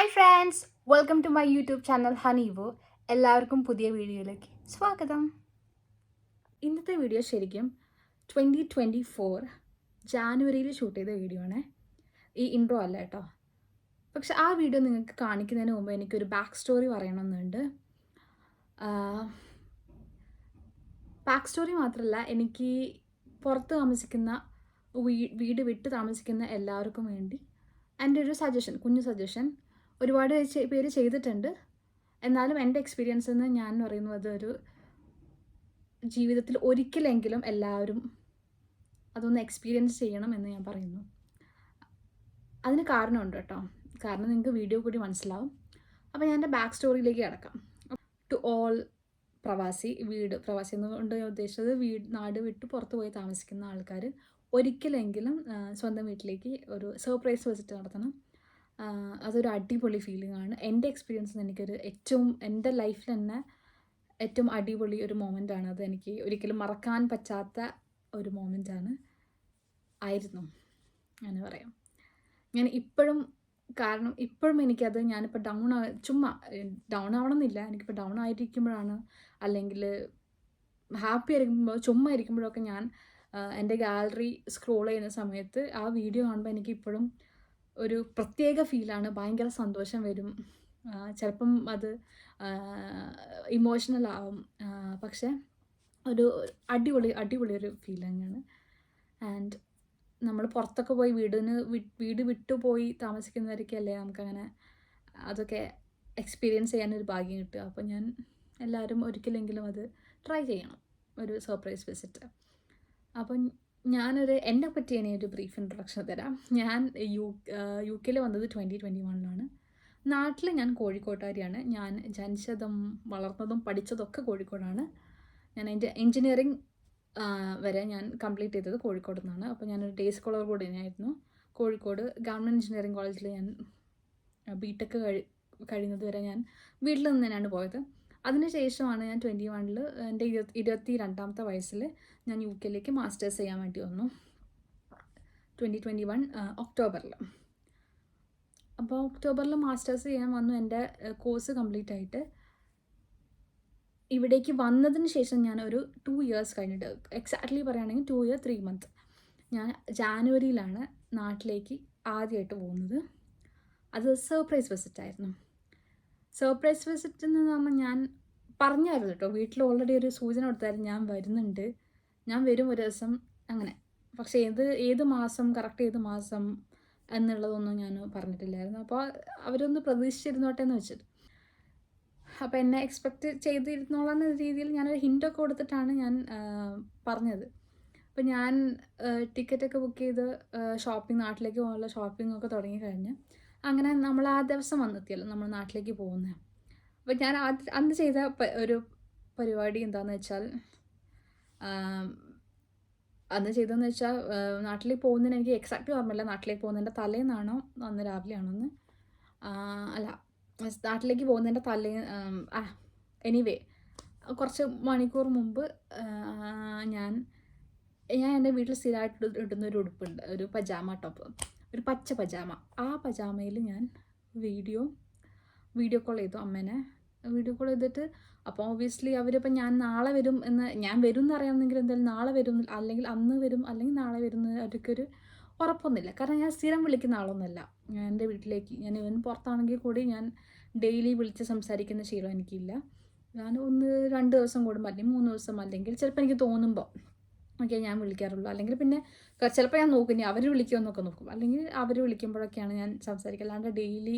Hi friends, welcome to my YouTube channel ഹണീവോ. എല്ലാവർക്കും പുതിയ വീഡിയോയിലേക്ക് സ്വാഗതം. ഇന്നത്തെ വീഡിയോ ശരിക്കും 2024 ജാനുവരിയിൽ ഷൂട്ട് ചെയ്ത വീഡിയോ ആണ്. ഈ ഇൻട്രോ അല്ല കേട്ടോ. പക്ഷെ ആ വീഡിയോ നിങ്ങൾക്ക് കാണിക്കുന്നതിന് മുമ്പ് എനിക്കൊരു ബാക്ക് സ്റ്റോറി പറയണമെന്നുണ്ട്. ബാക്ക് സ്റ്റോറി മാത്രമല്ല, എനിക്ക് പുറത്ത് താമസിക്കുന്ന വീട് വിട്ട് താമസിക്കുന്ന എല്ലാവർക്കും വേണ്ടി എൻ്റെ ഒരു സജഷൻ, കുഞ്ഞു സജഷൻ. ഒരുപാട് പേര് ചെയ്തിട്ടുണ്ട്. എന്നാലും എൻ്റെ എക്സ്പീരിയൻസ് എന്ന് ഞാൻ പറയുന്നത് ഒരു ജീവിതത്തിൽ ഒരിക്കലെങ്കിലും എല്ലാവരും അതൊന്ന് എക്സ്പീരിയൻസ് ചെയ്യണം എന്ന് ഞാൻ പറയുന്നു. അതിന് കാരണമുണ്ട് കേട്ടോ. കാരണം നിങ്ങൾക്ക് വീഡിയോ കൂടി മനസ്സിലാവും. അപ്പോൾ ഞാൻ എൻ്റെ ബാക്ക് സ്റ്റോറിയിലേക്ക് കിടക്കാം. ടു ഓൾ പ്രവാസി എന്നുകൊണ്ട് ഞാൻ ഉദ്ദേശിച്ചത് നാട് വിട്ട് പുറത്ത് പോയി താമസിക്കുന്ന ആൾക്കാർ ഒരിക്കലെങ്കിലും സ്വന്തം വീട്ടിലേക്ക് ഒരു സർപ്രൈസ് വിസിറ്റ് നടത്തണം. അതൊരു അടിപൊളി ഫീലിംഗ് ആണ്. എൻ്റെ എക്സ്പീരിയൻസിൽ എനിക്കൊരു എൻ്റെ ലൈഫിൽ തന്നെ ഏറ്റവും അടിപൊളി ഒരു മൊമെൻ്റാണ് അത്. എനിക്ക് ഒരിക്കലും മറക്കാൻ പറ്റാത്ത ഒരു മൊമെൻ്റാണ് ആയിരുന്നു എന്ന് പറയാം. ഞാൻ ഇപ്പോഴും എനിക്കത്, ഞാനിപ്പോൾ ചുമ്മാ ഡൗൺ ആവണമെന്നില്ല, എനിക്കിപ്പോൾ ഡൗൺ ആയിരിക്കുമ്പോഴാണ് അല്ലെങ്കിൽ ഹാപ്പി ആയിരിക്കുമ്പോൾ ചുമ്മാ ഇരിക്കുമ്പോഴൊക്കെ ഞാൻ എൻ്റെ ഗാലറി സ്ക്രോൾ ചെയ്യുന്ന സമയത്ത് ആ വീഡിയോ കാണുമ്പോൾ എനിക്ക് ഇപ്പോഴും ഒരു പ്രത്യേക ഫീലാണ്. ഭയങ്കര സന്തോഷം വരും. ചിലപ്പം അത് ഇമോഷണൽ ആവും. പക്ഷേ ഒരു അടിപൊളി ഒരു ഫീൽ തന്നെയാണ്. ആൻഡ് നമ്മൾ പുറത്തൊക്കെ പോയി വീട് വിട്ടു പോയി താമസിക്കുന്നവരൊക്കെയല്ലേ നമുക്കങ്ങനെ അതൊക്കെ എക്സ്പീരിയൻസ് ചെയ്യാനൊരു ഭാഗ്യം കിട്ടുക. അപ്പോൾ ഞാൻ എല്ലാവരും ഒരിക്കലെങ്കിലും അത് ട്രൈ ചെയ്യണം, ഒരു സർപ്രൈസ് വിസിറ്റ്. അപ്പം എന്നെ പറ്റി ഇനി ഒരു ബ്രീഫ് ഇൻട്രൊഡക്ഷൻ തരാം. ഞാൻ യു കെയിൽ വന്നത് 2021 നാട്ടിൽ ഞാൻ കോഴിക്കോട്ടുകാരിയാണ്. ഞാൻ ജനിച്ചതും വളർന്നതും പഠിച്ചതൊക്കെ കോഴിക്കോടാണ്. ഞാൻ എൻ്റെ എൻജിനീയറിങ് വരെ ഞാൻ കംപ്ലീറ്റ് ചെയ്തത് കോഴിക്കോട് നിന്നാണ്. അപ്പോൾ ഞാനൊരു ഡേ സ്കോളർ കൂടി തന്നെയായിരുന്നു. കോഴിക്കോട് ഗവൺമെൻറ് എഞ്ചിനീയറിംഗ് കോളേജിൽ ഞാൻ ബിടെക് കഴിയുന്നത് വരെ ഞാൻ വീട്ടിൽ നിന്ന് തന്നെയാണ് പോയത്. അതിനുശേഷമാണ് ഞാൻ 2021 എൻ്റെ 22ാമത്തെ വയസ്സിൽ ഞാൻ യു കെയിലേക്ക് മാസ്റ്റേഴ്സ് ചെയ്യാൻ വേണ്ടി വന്നു. 2021 ഒക്ടോബറിൽ. അപ്പോൾ ഒക്ടോബറിൽ മാസ്റ്റേഴ്സ് ചെയ്യാൻ വന്നു. എൻ്റെ കോഴ്സ് കംപ്ലീറ്റ് ആയിട്ട് ഇവിടേക്ക് വന്നതിന് ശേഷം ഞാൻ ഒരു 2 ഇയേഴ്സ് കഴിഞ്ഞിട്ട്, എക്സാക്ട്ലി പറയുകയാണെങ്കിൽ 2 ഇയർ 3 മന്ത്, ഞാൻ ജാനുവരിയിലാണ് നാട്ടിലേക്ക് ആദ്യമായിട്ട് പോകുന്നത്. അത് സർപ്രൈസ് വിസിറ്റ് ആയിരുന്നു. സർപ്രൈസ് വിസിറ്റ് എന്ന് പറഞ്ഞാൽ ഞാൻ പറഞ്ഞായിരുന്നു കേട്ടോ, വീട്ടിൽ ഓൾറെഡി ഒരു സൂചന കൊടുത്തായിരുന്നു ഞാൻ വരും ഒരു ദിവസം അങ്ങനെ. പക്ഷേ ഏത് മാസം എന്നുള്ളതൊന്നും ഞാൻ പറഞ്ഞിട്ടില്ലായിരുന്നു. അപ്പോൾ അവരൊന്ന് പ്രതീക്ഷിച്ചിരുന്നോട്ടെ എന്ന് വെച്ചിട്ട്. അപ്പോൾ എന്നെ എക്സ്പെക്റ്റ് ചെയ്തിരുന്നോളാന്ന രീതിയിൽ ഞാനൊരു ഹിൻ്റൊക്കെ കൊടുത്തിട്ടാണ് ഞാൻ പറഞ്ഞത്. അപ്പോൾ ഞാൻ ടിക്കറ്റൊക്കെ ബുക്ക് ചെയ്ത് നാട്ടിലേക്ക് പോകാനുള്ള ഷോപ്പിംഗൊക്കെ തുടങ്ങിക്കഴിഞ്ഞ് അങ്ങനെ നമ്മൾ ആ ദിവസം വന്നെത്തിയല്ലോ നമ്മൾ നാട്ടിലേക്ക് പോകുന്നത്. അപ്പോൾ ഞാൻ അന്ന് ചെയ്ത ഒരു പരിപാടി എന്താണെന്ന് വെച്ചാൽ, നാട്ടിലേക്ക് പോകുന്നതിന് എനിക്ക് എക്സാക്റ്റ് ഓർമ്മയില്ല. നാട്ടിലേക്ക് പോകുന്നതിൻ്റെ തലേന്നാണോ അന്ന് രാവിലെയാണോന്ന് അല്ല, നാട്ടിലേക്ക് പോകുന്നതിൻ്റെ എനിവേ കുറച്ച് മണിക്കൂർ മുമ്പ് ഞാൻ എൻ്റെ വീട്ടിൽ സ്ഥിരമായിട്ട് ഇടുന്നൊരു ഉടുപ്പുണ്ട്, ഒരു പജാമ ടോപ്പ്, ഒരു പച്ച പജാമ. ആ പജാമയിൽ ഞാൻ വീഡിയോ കോൾ ചെയ്തു അമ്മേനെ. വീഡിയോ കോൾ ചെയ്തിട്ട് അപ്പോൾ ഒബ്വിയസ്ലി അവരിപ്പോൾ ഞാൻ വരും എന്ന് അറിയാമെന്നെങ്കിൽ എന്തായാലും നാളെ വരും, അല്ലെങ്കിൽ അന്ന് വരും, അല്ലെങ്കിൽ നാളെ വരും എന്ന് അവർക്കൊരു ഉറപ്പൊന്നുമില്ല. കാരണം ഞാൻ സ്ഥിരം വിളിക്കുന്ന ആളൊന്നുമല്ല. എൻ്റെ വീട്ടിലേക്ക് ഞാൻ ഇവൻ പുറത്താണെങ്കിൽ കൂടി ഞാൻ ഡെയിലി വിളിച്ച് സംസാരിക്കുന്ന ശീലം എനിക്കില്ല. ഞാൻ 1-2 ദിവസം കൂടുമ്പോൾ, അല്ലെങ്കിൽ 3 ദിവസം, അല്ലെങ്കിൽ ചിലപ്പോൾ എനിക്ക് തോന്നുമ്പോൾ ഒക്കെ ഞാൻ വിളിക്കാറുള്ളൂ. അല്ലെങ്കിൽ പിന്നെ ചിലപ്പോൾ ഞാൻ നോക്കും അവർ വിളിക്കുമെന്നൊക്കെ നോക്കും, അല്ലെങ്കിൽ അവർ വിളിക്കുമ്പോഴൊക്കെയാണ് ഞാൻ സംസാരിക്കുക. അല്ലാണ്ട് ഡെയിലി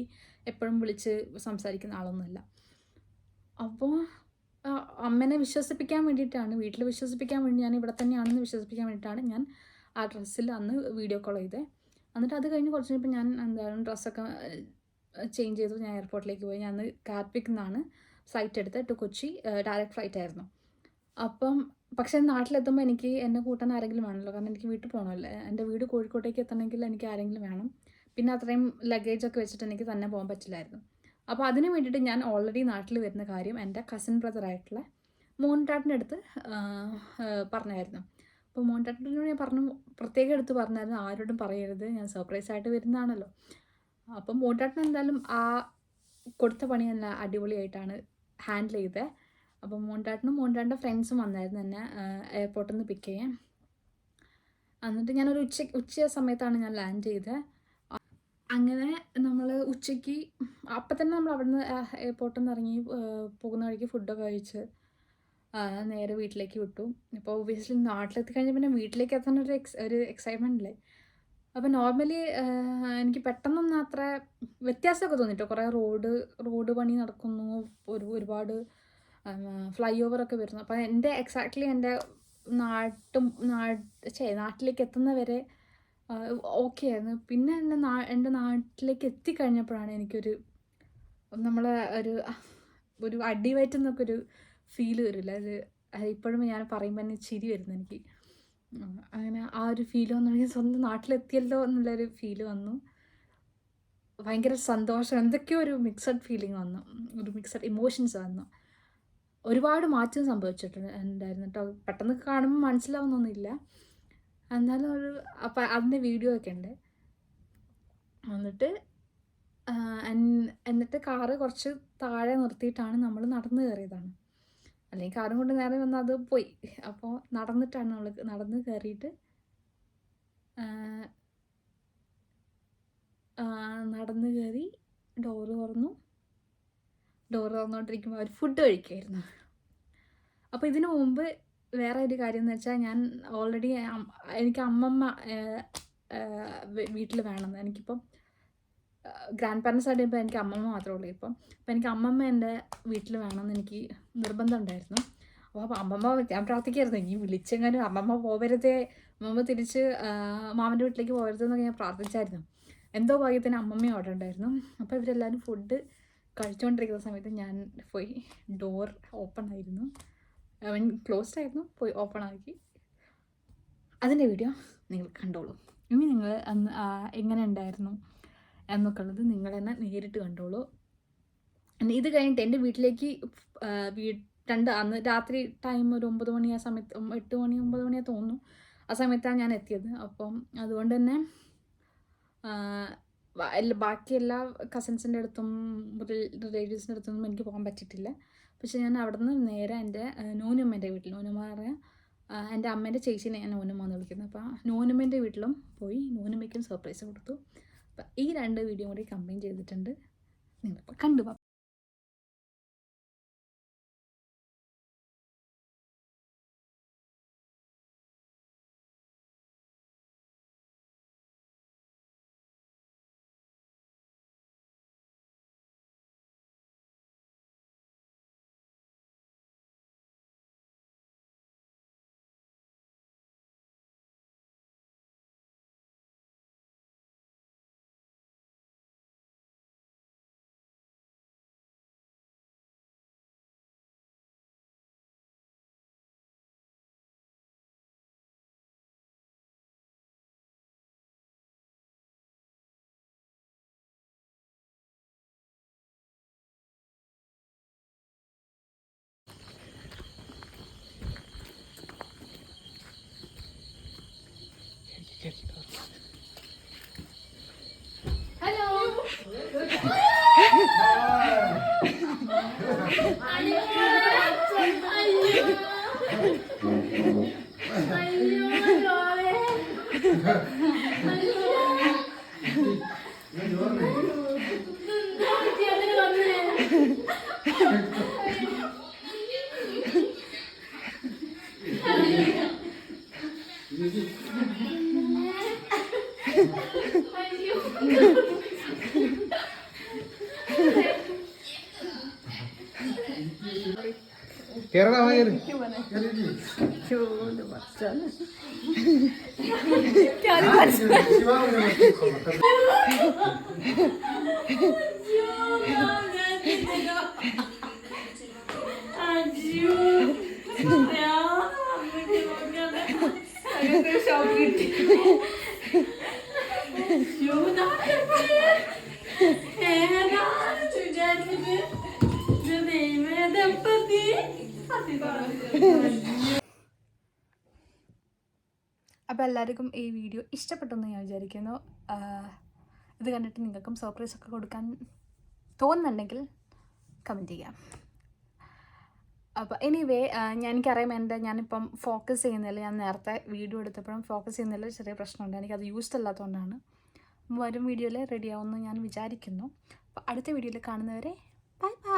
എപ്പോഴും വിളിച്ച് സംസാരിക്കുന്ന ആളൊന്നുമല്ല. അപ്പോൾ അമ്മേനെ വിശ്വസിപ്പിക്കാൻ വേണ്ടിയിട്ടാണ്, വീട്ടിൽ വിശ്വസിപ്പിക്കാൻ വേണ്ടി, ഞാൻ ഇവിടെ തന്നെയാണെന്ന് വിശ്വസിപ്പിക്കാൻ വേണ്ടിയിട്ടാണ് ഞാൻ ആ ഡ്രസ്സിൽ അന്ന് വീഡിയോ കോൾ ചെയ്തത്. എന്നിട്ട് അത് കഴിഞ്ഞ് കുറച്ച് കഴിഞ്ഞപ്പോൾ ഞാൻ ഡ്രസ്സൊക്കെ ചേഞ്ച് ചെയ്തു. ഞാൻ എയർപോർട്ടിലേക്ക് പോയി. ഞാൻ അന്ന് കാറ്റ്വിക്കിൽ നിന്നാണ് ഫ്ലൈറ്റ് എടുത്ത് ടു കൊച്ചി, ഡയറക്റ്റ് ഫ്ലൈറ്റ് ആയിരുന്നു. അപ്പം പക്ഷേ നാട്ടിലെത്തുമ്പോൾ എനിക്ക് എന്നെ കൂട്ടാൻ ആരെങ്കിലും വേണമല്ലോ, കാരണം എനിക്ക് വീട്ടിൽ പോകണമല്ലോ. എൻ്റെ വീട് കോഴിക്കോട്ടേക്ക് എത്തണമെങ്കിൽ എനിക്ക് ആരെങ്കിലും വേണം. പിന്നെ അത്രയും ലഗേജൊക്കെ വെച്ചിട്ട് എനിക്ക് തന്നെ പോകാൻ പറ്റില്ലായിരുന്നു. അപ്പോൾ അതിന് വേണ്ടിയിട്ട് ഞാൻ ഓൾറെഡി നാട്ടിൽ വരുന്ന കാര്യം എൻ്റെ കസിൻ ബ്രദറായിട്ടുള്ള മോൻടാട്ടിൻ്റെ അടുത്ത് പറഞ്ഞായിരുന്നു. അപ്പോൾ മോൻടാട്ടിനോട് ഞാൻ പ്രത്യേകം എടുത്ത് പറഞ്ഞായിരുന്നു, ആരോടും പറയരുത്, ഞാൻ സർപ്രൈസായിട്ട് വരുന്നതാണല്ലോ. അപ്പം മോൻടാട്ടിന് എന്തായാലും ആ കൊടുത്ത പണി നല്ല അടിപൊളിയായിട്ടാണ് ഹാൻഡിൽ ചെയ്തത്. അപ്പം മോണ്ടാട്ടൻ്റെ ഫ്രണ്ട്സും വന്നായിരുന്നു എന്നെ എയർപോർട്ടിൽ നിന്ന് പിക്ക് ചെയ്യാൻ. എന്നിട്ട് ഞാനൊരു ഉച്ച സമയത്താണ് ഞാൻ ലാൻഡ് ചെയ്തത്. അങ്ങനെ നമ്മൾ ഉച്ചയ്ക്ക് അപ്പം തന്നെ നമ്മൾ അവിടുന്ന് എയർപോർട്ടിൽ നിന്ന് ഇറങ്ങി പോകുന്ന വഴിക്ക് ഫുഡൊക്കെ കഴിച്ച് നേരെ വീട്ടിലേക്ക് വിട്ടു. അപ്പോൾ ഒബ്വിയസ്ലി നാട്ടിലെത്തി കഴിഞ്ഞാൽ പിന്നെ വീട്ടിലേക്ക് എത്താൻ ഒരു എക്സൈറ്റ്മെൻ്റ് ഇല്ലേ. അപ്പോൾ നോർമലി എനിക്ക് പെട്ടെന്നൊന്നും അത്ര വ്യത്യാസമൊക്കെ തോന്നിട്ടോ. കുറേ റോഡ് പണി നടക്കുന്നു, ഒരുപാട് ഫ്ലൈ ഓവറൊക്കെ വരുന്നു. അപ്പോൾ എക്സാക്ട്ലി എൻ്റെ നാട്ടിലേക്ക് എത്തുന്നവരെ ഓക്കെ ആയിരുന്നു. പിന്നെ എൻ്റെ നാട്ടിലേക്ക് എത്തിക്കഴിഞ്ഞപ്പോഴാണ് എനിക്കൊരു നമ്മളെ ഒരു അടിവയറ്റുന്നൊക്കെ ഒരു ഫീല് വരില്ല. അത് ഇപ്പോഴും ഞാൻ പറയുമ്പോൾ തന്നെ ചിരി വരുന്നു എനിക്ക്. അങ്ങനെ ആ ഒരു ഫീല് വന്നു. സ്വന്തം നാട്ടിലെത്തിയല്ലോ എന്നുള്ളൊരു ഫീല് വന്നു. ഭയങ്കര സന്തോഷം, എന്തൊക്കെയോ ഒരു മിക്സഡ് ഫീലിംഗ് വന്നു, ഒരു മിക്സഡ് ഇമോഷൻസ് വന്നു. ഒരുപാട് മാറ്റം സംഭവിച്ചിട്ടുണ്ടായിരുന്നു കേട്ടോ. പെട്ടെന്ന് കാണുമ്പോൾ മനസ്സിലാവുന്നൊന്നുമില്ല, എന്നാലും അപ്പം അതിൻ്റെ വീഡിയോ ഒക്കെ ഉണ്ട്. എന്നിട്ട് കാറ് കുറച്ച് താഴെ നിർത്തിയിട്ടാണ് നമ്മൾ നടന്നു കയറിയതാണ്. അല്ലെങ്കിൽ കാറും കൊണ്ട് നേരെ വന്ന് അത് പോയി. അപ്പോൾ നടന്ന് കയറിയിട്ട് നടന്ന് കയറി ഡോറ് തുറന്നുകൊണ്ടിരിക്കുമ്പോൾ അവർ ഫുഡ് കഴിക്കുമായിരുന്നു. അപ്പോൾ ഇതിനു മുമ്പ് വേറെ ഒരു കാര്യം എന്ന് വെച്ചാൽ, ഞാൻ ഓൾറെഡി എനിക്ക് അമ്മമ്മ വീട്ടിൽ വേണം. എനിക്കിപ്പം ഗ്രാൻഡ് പാരൻസ് ആയിട്ട് ഇപ്പോൾ എനിക്ക് അമ്മമ്മ മാത്രമേ ഉള്ളൂ ഇപ്പം. അപ്പോൾ എനിക്ക് അമ്മമ്മ എൻ്റെ വീട്ടിൽ വേണമെന്ന് എനിക്ക് നിർബന്ധം ഉണ്ടായിരുന്നു. അപ്പോൾ അമ്മമ്മ ഞാൻ പ്രാർത്ഥിക്കായിരുന്നു, ഇനി വിളിച്ചെങ്ങാനും അമ്മമ്മ പോകരുതേ, അമ്മമ്മ തിരിച്ച് മാമൻ്റെ വീട്ടിലേക്ക് പോകരുതെന്നൊക്കെ ഞാൻ പ്രാർത്ഥിച്ചായിരുന്നു. എന്തോ ഭാഗ്യത്തിന് അമ്മമ്മയും അവിടെ ഉണ്ടായിരുന്നു. അപ്പോൾ ഇവരെല്ലാവരും ഫുഡ് കഴിച്ചുകൊണ്ടിരിക്കുന്ന സമയത്ത് ഞാൻ പോയി, ഡോർ ഓപ്പൺ ആയിരുന്നു, ക്ലോസ്ഡ് ആയിരുന്നു, പോയി ഓപ്പൺ ആക്കി. അതിൻ്റെ വീഡിയോ നിങ്ങൾ കണ്ടോളൂ. ഇനി നിങ്ങൾ അന്ന് എങ്ങനെ ഉണ്ടായിരുന്നു എന്നൊക്കെ ഉള്ളത് നിങ്ങൾ തന്നെ നേരിട്ട് കണ്ടോളൂ. ഇത് കഴിഞ്ഞിട്ട് എൻ്റെ വീട്ടിലേക്ക് അന്ന് രാത്രി ടൈം ഒരു 9 മണി, ആ സമയത്ത് 8 മണി 9 മണിയാ തോന്നുന്നു, ആ സമയത്താണ് ഞാൻ എത്തിയത്. അപ്പം അതുകൊണ്ട് തന്നെ ബാക്കി എല്ലാ കസിൻസിൻ്റെ അടുത്തും റിലേറ്റീവ്സിൻ്റെ അടുത്തൊന്നും എനിക്ക് പോകാൻ പറ്റിയിട്ടില്ല. പക്ഷെ ഞാൻ അവിടെ നിന്ന് നേരെ എൻ്റെ നോനുമ്മേൻ്റെ വീട്ടിൽ, നോനുമ്മ പറയാൻ എൻ്റെ അമ്മേൻ്റെ ചേച്ചീനെ ഞാൻ നോനുമ്മ എന്ന് വിളിക്കുന്നത്. അപ്പോൾ നോനുമ്മേൻ്റെ വീട്ടിലും പോയി നോനുമ്മയ്ക്കും സർപ്രൈസ് കൊടുത്തു. അപ്പം ഈ 2 വീഡിയോ കൂടി കമ്പൈൻ ചെയ്തിട്ടുണ്ട്, നിങ്ങളിപ്പോൾ കണ്ടു. ഹലോ കേരള അപ്പോൾ എല്ലാവർക്കും ഈ വീഡിയോ ഇഷ്ടപ്പെട്ടെന്ന് ഞാൻ വിചാരിക്കുന്നു. ഇത് കണ്ടിട്ട് നിങ്ങൾക്കും സർപ്രൈസൊക്കെ കൊടുക്കാൻ തോന്നുന്നുണ്ടെങ്കിൽ കമൻറ്റ് ചെയ്യാം. അപ്പോൾ എനിവേ എനിക്കറിയാം ഞാനിപ്പം ഫോക്കസ് ചെയ്യുന്നില്ല. ഞാൻ നേരത്തെ വീഡിയോ എടുത്തപ്പോഴും ഫോക്കസ് ചെയ്യുന്നതിൽ ചെറിയ പ്രശ്നമുണ്ട്. എനിക്കത് യൂസ്ഡ് അല്ലാത്തതുകൊണ്ടാണ്. വരും വീഡിയോയിൽ റെഡി ആവുമെന്ന് ഞാൻ വിചാരിക്കുന്നു. അപ്പോൾ അടുത്ത വീഡിയോയിൽ കാണുന്നവരെ ബൈ ബൈ.